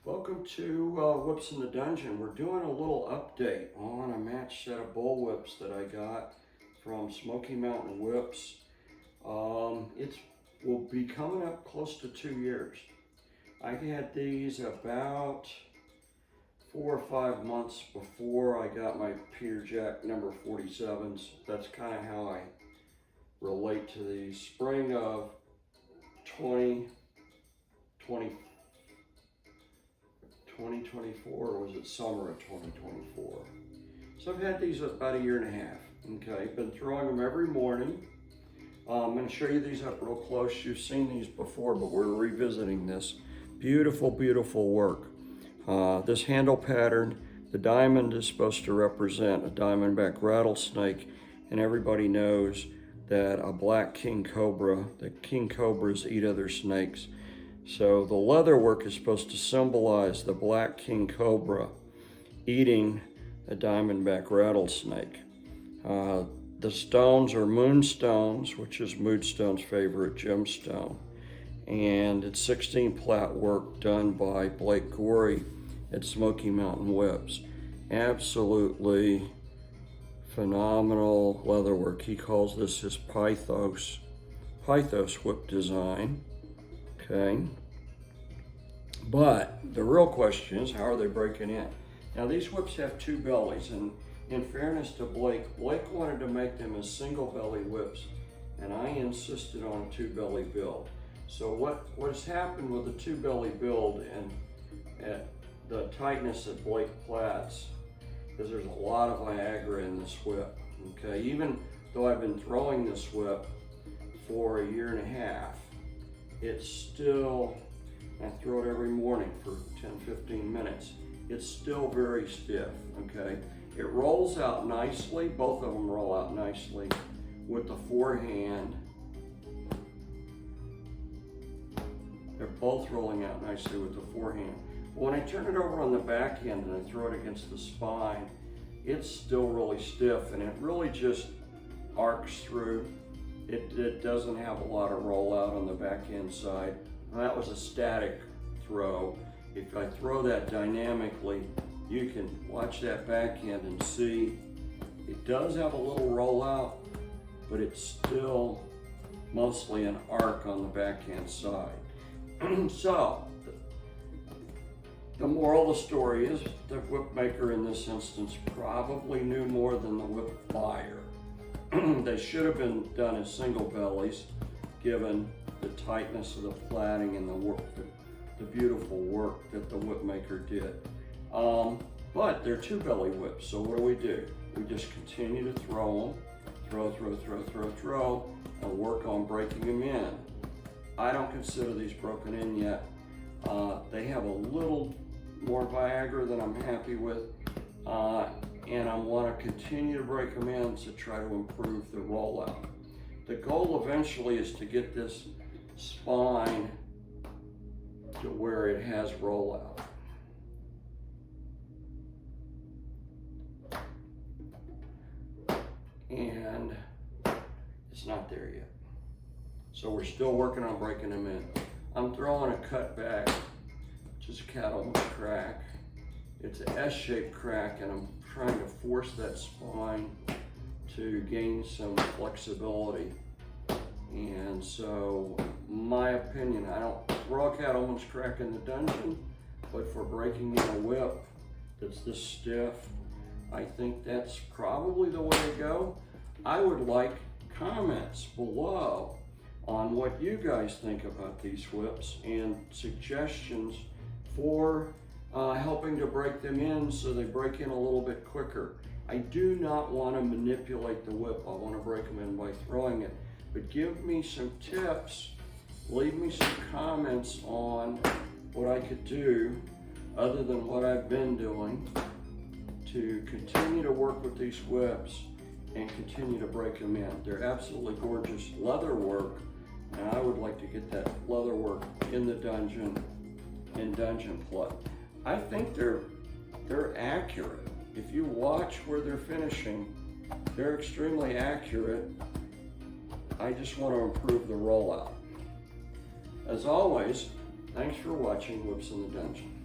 Welcome to Whips in the Dungeon. We're doing a little update on a match set of Bullwhips that I got from Smokey Mountain Whips. It will be coming up close to 2 years. I had these about 4 or 5 months before I got my Peter Jack number 47s. That's kind of how I relate to these. Spring of 2024, or was it summer of 2024? So I've had these about 1.5 years. Okay, been throwing them every morning. I'm going to show you these up real close. You've seen these before, but we're revisiting this. Beautiful, beautiful work. This handle pattern, the diamond is supposed to represent a diamondback rattlesnake, and everybody knows that a black king cobra, the king cobras eat other snakes. So the leather work is supposed to symbolize the black king cobra eating a diamondback rattlesnake. The stones are moonstones, which is Moonstone's favorite gemstone. And it's 16 plait work done by Gorey at Smokey Mountain Whips. Absolutely phenomenal leather work. He calls this his Pythos whip design. Okay, but the real question is, how are they breaking in? Now these whips have 2 bellies, and in fairness to Blake wanted to make them as single belly whips, and I insisted on a 2 belly build. So what has happened with the 2 belly build and at the tightness that Blake plats is there's a lot of Viagra in this whip. Okay, even though I've been throwing this whip for 1.5 years, it's still, I throw it every morning for 10-15 minutes. It's still very stiff, okay? It rolls out nicely, both of them roll out nicely with the forehand. They're both rolling out nicely with the forehand. When I turn it over on the backhand and I throw it against the spine, it's still really stiff, and it really just arcs through. It doesn't have a lot of rollout on the backhand side. That was a static throw. If I throw that dynamically, you can watch that backhand and see it does have a little rollout, but it's still mostly an arc on the backhand side. So, the moral of the story is the whip maker in this instance probably knew more than the whip buyer. They should have been done as single bellies, given the tightness of the plaiting and the work, the beautiful work that the whip maker did. But they're 2 belly whips, so what do? We just continue to throw them, throw, and work on breaking them in. I don't consider these broken in yet. They have a little more Viagra than I'm happy with. And I want to continue to break them in to try to improve the rollout. The goal eventually is to get this spine to where it has rollout. And it's not there yet. So we're still working on breaking them in. I'm throwing a cut back, just a cattleman's crack. It's an S-shaped crack, and I'm trying to force that spine to gain some flexibility. And so, my opinion, I don't throw a cattleman's crack in the dungeon, but for breaking in a whip that's this stiff, I think that's probably the way to go. I would like comments below on what you guys think about these whips and suggestions for helping to break them in so they break in a little bit quicker. I do not want to manipulate the whip. I want to break them in by throwing it. But give me some tips, leave me some comments on what I could do other than what I've been doing to continue to work with these whips and continue to break them in. They're absolutely gorgeous leather work, and I would like to get that leather work in the dungeon, in dungeon play. I think they're accurate. If you watch where they're finishing, they're extremely accurate. I just want to improve the rollout. As always, thanks for watching Whips in the Dungeon.